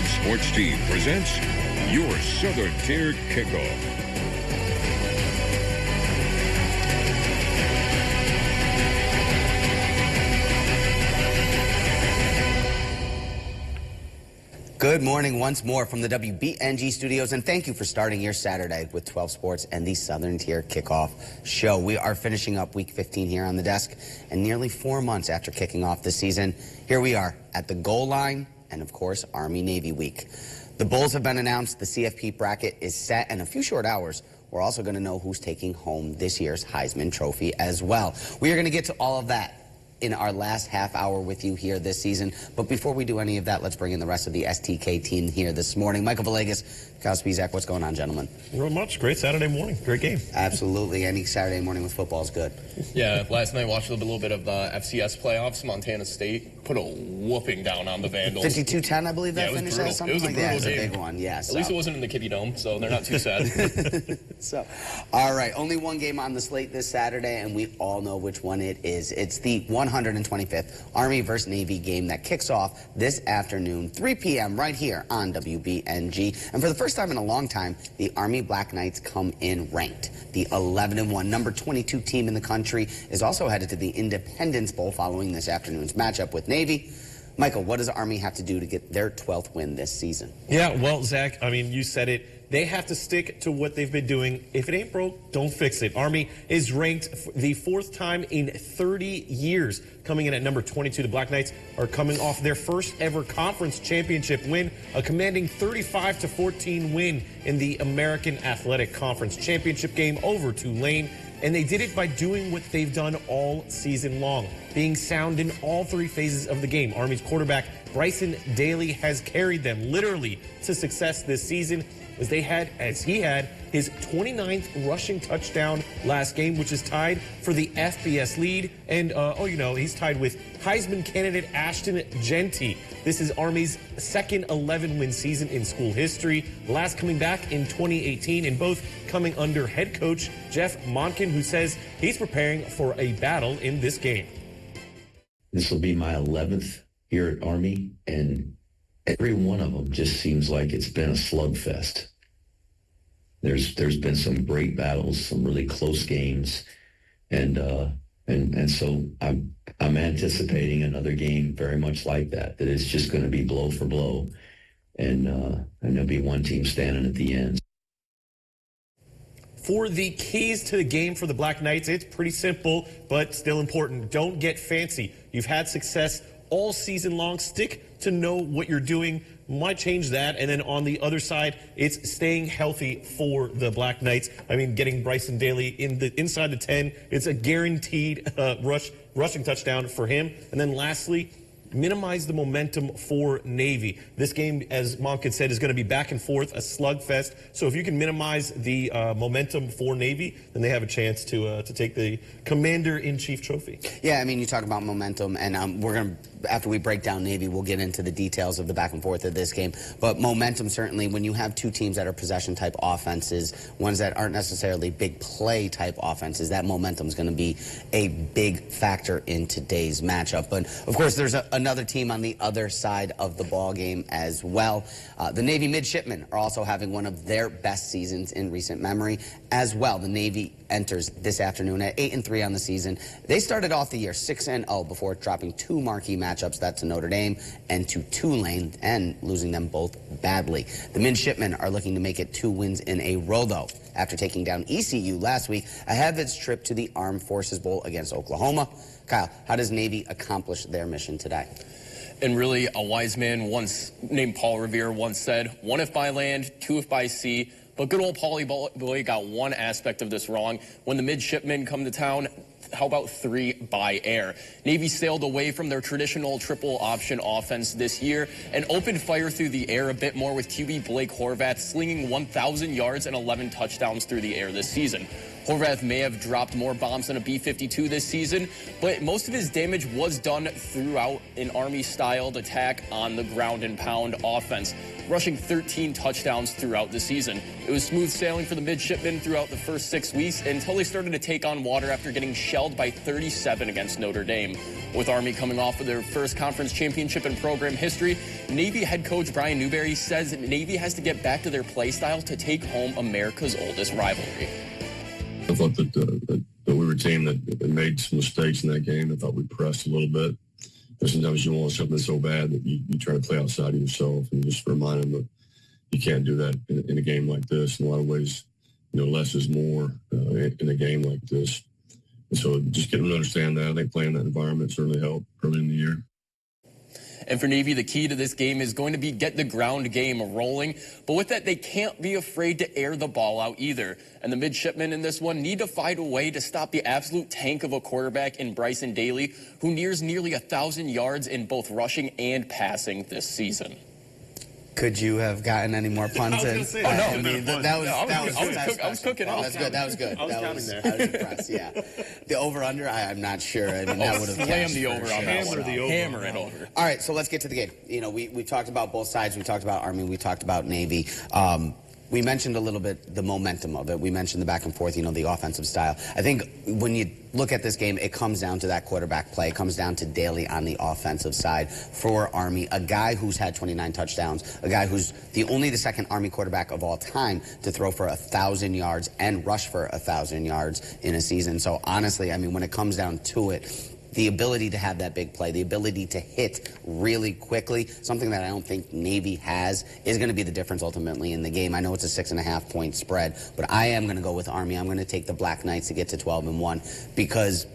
Sports Team presents your Southern Tier Kickoff. Good morning once more from the WBNG studios, and thank you for starting your Saturday with 12 Sports and the Southern Tier Kickoff show. We are finishing up Week 15 here on the desk, and nearly 4 months after kicking off the season, here we are at the goal line and, of course, Army-Navy week. The Bulls have been announced, the CFP bracket is set, and in a few short hours, we're also going to know who's taking home this year's Heisman Trophy as well. We are going to get to all of that in our last half hour with you here this season. But before we do any of that, let's bring in the rest of the STK team here this morning. Michael Villegas, Kyle Spizak, what's going on, gentlemen? Not much. Great Saturday morning. Great game. Absolutely. Any Saturday morning with football is good. Yeah, last night watched a little bit of the FCS playoffs. Montana State put a whooping down on the Vandals. 52-10, I believe that yeah, finished out. Something like that. It was a big one, yes. At least it wasn't in the Kiddie Dome, so they're not too sad. So, all right, only one game on the slate this Saturday, and we all know which one it is. It's the 125th Army versus Navy game that kicks off this afternoon, 3 p.m. right here on WBNG. And for the first time in a long time, the Army Black Knights come in ranked. The 11-1, number 22 team in the country is also headed to the Independence Bowl following this afternoon's matchup with Navy. Michael, what does the Army have to do to get their 12th win this season? Yeah, well, Zach, I mean, you said it. They have to stick to what they've been doing. If it ain't broke, don't fix it. Army is ranked the 4th time in 30 years. Coming in at number 22, the Black Knights are coming off their first ever conference championship win, a commanding 35-14 win in the American Athletic Conference championship game over Tulane. And they did it by doing what they've done all season long, being sound in all 3 phases of the game. Army's quarterback, Bryson Daly, has carried them literally to success this season, as he had his 29th rushing touchdown last game, which is tied for the FBS lead. And, he's tied with Heisman candidate Ashton Genty. This is Army's second 11-win season in school history, last coming back in 2018, and both coming under head coach Jeff Monken, who says he's preparing for a battle in this game. This will be my 11th here at Army, and every one of them just seems like it's been a slugfest. There's been some great battles, some really close games, and so I'm anticipating another game very much like that. That it's just going to be blow for blow, and there'll be one team standing at the end. For the keys to the game for the Black Knights, it's pretty simple, but still important. Don't get fancy. You've had success all season long. Stick to know what you're doing. Might change that. And then on the other side, it's staying healthy for the Black Knights. I mean, getting Bryson Daly inside the 10, it's a guaranteed rushing touchdown for him. And then lastly, minimize the momentum for Navy. This game, as Monken said, is going to be back and forth, a slugfest. So if you can minimize the momentum for Navy, then they have a chance to take the Commander-in-Chief trophy. Yeah, I mean, you talk about momentum, and we're going to, after we break down Navy, we'll get into the details of the back and forth of this game. But momentum, certainly, when you have 2 teams that are possession-type offenses, ones that aren't necessarily big play-type offenses, that momentum is going to be a big factor in today's matchup. But, of course, there's another team on the other side of the ball game as well. The Navy midshipmen are also having one of their best seasons in recent memory as well. The Navy enters this afternoon at 8-3 on the season. They started off the year 6-0 before dropping 2 marquee matchups, that to Notre Dame and to Tulane, and losing them both badly. The midshipmen are looking to make it 2 wins in a row, though, after taking down ECU last week ahead of its trip to the Armed Forces Bowl against Oklahoma. Kyle, how does Navy accomplish their mission today? And really, a wise man once named Paul Revere once said, 1 if by land, 2 if by sea. But good old Paulie Boy got one aspect of this wrong. When the midshipmen come to town, how about 3 by air? Navy sailed away from their traditional triple option offense this year and opened fire through the air a bit more, with QB Blake Horvath slinging 1,000 yards and 11 touchdowns through the air this season. Horvath may have dropped more bombs than a B-52 this season, but most of his damage was done throughout an Army-styled attack on the ground and pound offense. rushing 13 touchdowns throughout the season. It was smooth sailing for the midshipmen throughout the first 6 weeks until they started to take on water after getting shelled by 37 against Notre Dame. With Army coming off of their first conference championship in program history, Navy head coach Brian Newberry says Navy has to get back to their play style to take home America's oldest rivalry. I thought that we were a team that made some mistakes in that game. I thought we pressed a little bit. And sometimes you want something so bad that you try to play outside of yourself, and just remind them that you can't do that in a game like this. In a lot of ways, less is more in a game like this. And so just get them to understand that. I think playing that environment certainly helped early in the year. And for Navy, the key to this game is going to be get the ground game rolling. But with that, they can't be afraid to air the ball out either. And the midshipmen in this one need to find a way to stop the absolute tank of a quarterback in Bryson Daly, who nears nearly 1,000 yards in both rushing and passing this season. Could you have gotten any more puns in? I was I mean, I was cooking off. That's good. That was good. I was counting there. I was impressed. Yeah, the over/under. I'm not sure. I mean, that would have slam the over on that one. Hammer it over. All right, so let's get to the game. We talked about both sides. We talked about Army. We talked about Navy. We mentioned a little bit the momentum of it. We mentioned the back and forth, the offensive style. I think when you look at this game, it comes down to that quarterback play. It comes down to Daly on the offensive side for Army, a guy who's had 29 touchdowns, a guy who's the second Army quarterback of all time to throw for 1,000 yards and rush for 1,000 yards in a season. So honestly, I mean, when it comes down to it, the ability to have that big play, the ability to hit really quickly, something that I don't think Navy has, is going to be the difference ultimately in the game. I know it's a 6.5-point spread, but I am going to go with Army. I'm going to take the Black Knights to get to 12-1 because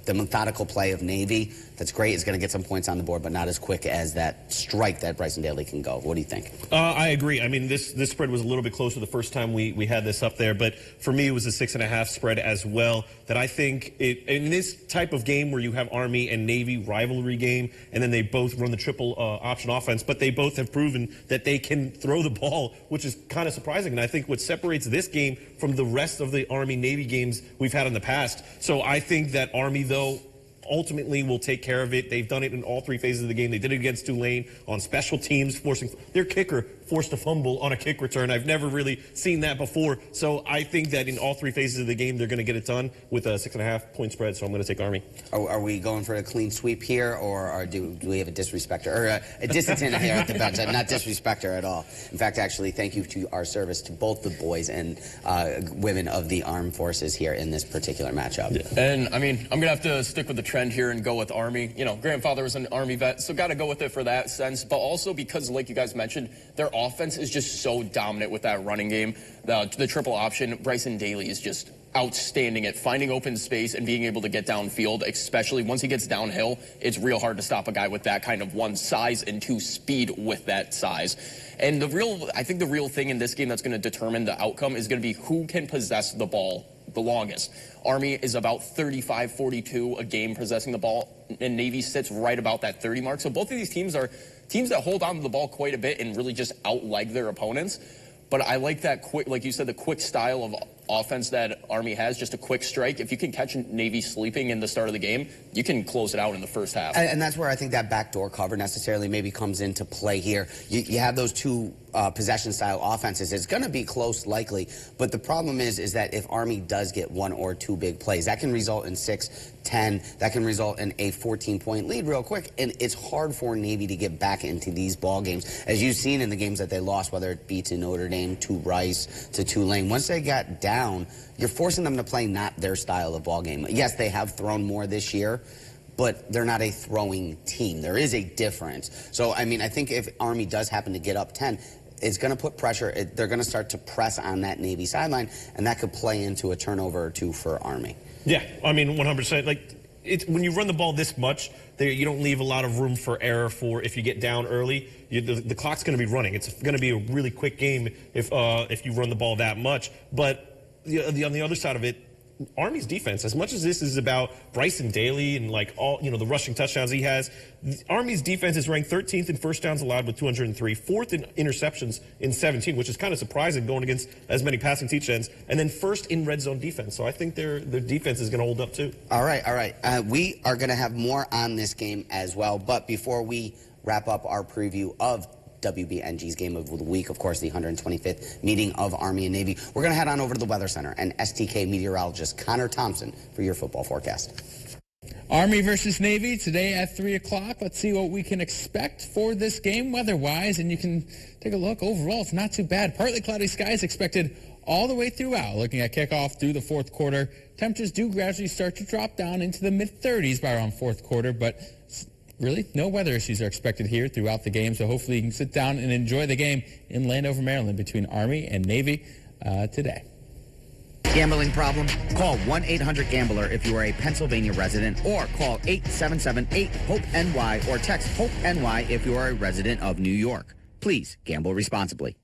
the methodical play of Navy, that's great. It's going to get some points on the board, but not as quick as that strike that Bryson Daly can go. What do you think? I agree. I mean, this spread was a little bit closer the first time we had this up there, but for me, it was a 6.5 spread as well. That I think in this type of game where you have Army and Navy rivalry game, and then they both run the triple option offense, but they both have proven that they can throw the ball, which is kind of surprising. And I think what separates this game from the rest of the Army-Navy games we've had in the past. So I think that Army, though, ultimately will take care of it. They've done it in all three phases of the game. They did it against Tulane on special teams, forcing their kicker forced a fumble on a kick return. I've never really seen that before. So I think that in all three phases of the game, they're going to get it done with a 6.5-point spread. So I'm going to take Army. Are we going for a clean sweep here, or do we have a disrespecter or a dissident here at the bench? I'm not disrespecter at all. In fact, actually, thank you to our service to both the boys and women of the armed forces here in this particular matchup. Yeah. And I mean, I'm going to have to stick with the trend here and go with Army. Grandfather was an Army vet, so got to go with it for that sense. But also because, like you guys mentioned, their offense is just so dominant with that running game. The triple option, Bryson Daly is just outstanding at finding open space and being able to get downfield, especially once he gets downhill. It's real hard to stop a guy with that kind of one size and two speed with that size. And I think the real thing in this game that's going to determine the outcome is going to be who can possess the ball the longest. Army is about 35-42 a game possessing the ball, and Navy sits right about that 30 mark. So both of these teams are teams that hold on to the ball quite a bit and really just outleg their opponents. But I like that quick, like you said, the quick style of offense that Army has, just a quick strike. If you can catch Navy sleeping in the start of the game, you can close it out in the first half. And that's where I think that backdoor cover necessarily maybe comes into play here. You have those two possession-style offenses. It's going to be close, likely. But the problem is that if Army does get one or two big plays, that can result in 6, 10. That can result in a 14-point lead real quick. And it's hard for Navy to get back into these ball games. As you've seen in the games that they lost, whether it be to Notre Dame, to Rice, to Tulane, once they got down, you're forcing them to play not their style of ball game. Yes, they have thrown more this year, but they're not a throwing team. There is a difference. So, I mean, I think if Army does happen to get up 10, it's going to put pressure. They're going to start to press on that Navy sideline, and that could play into a turnover or two for Army. Yeah, I mean, 100%. When you run the ball this much, you don't leave a lot of room for error for if you get down early. The clock's going to be running. It's going to be a really quick game if you run the ball that much. But on the other side of it, Army's defense, as much as this is about Bryson Daly and the rushing touchdowns he has, Army's defense is ranked 13th in first downs allowed with 203, 4th in interceptions in 17, which is kind of surprising going against as many passing touchdowns, and then 1st in red zone defense. So I think their defense is going to hold up too. All right. We are going to have more on this game as well, but before we wrap up our preview of WBNG's game of the week, of course, the 125th meeting of Army and Navy. We're going to head on over to the Weather Center and STK meteorologist Connor Thompson for your football forecast. Army versus Navy today at 3 o'clock. Let's see what we can expect for this game weather-wise, and you can take a look. Overall, it's not too bad. Partly cloudy skies expected all the way throughout. Looking at kickoff through the fourth quarter, temperatures do gradually start to drop down into the mid-30s by around fourth quarter, but really no weather issues are expected here throughout the game, so hopefully you can sit down and enjoy the game in Landover, Maryland between Army and Navy today. Gambling problem? Call 1-800-GAMBLER if you are a Pennsylvania resident, or call 877-8-HOPE-NY or text HOPE-NY if you are a resident of New York. Please gamble responsibly.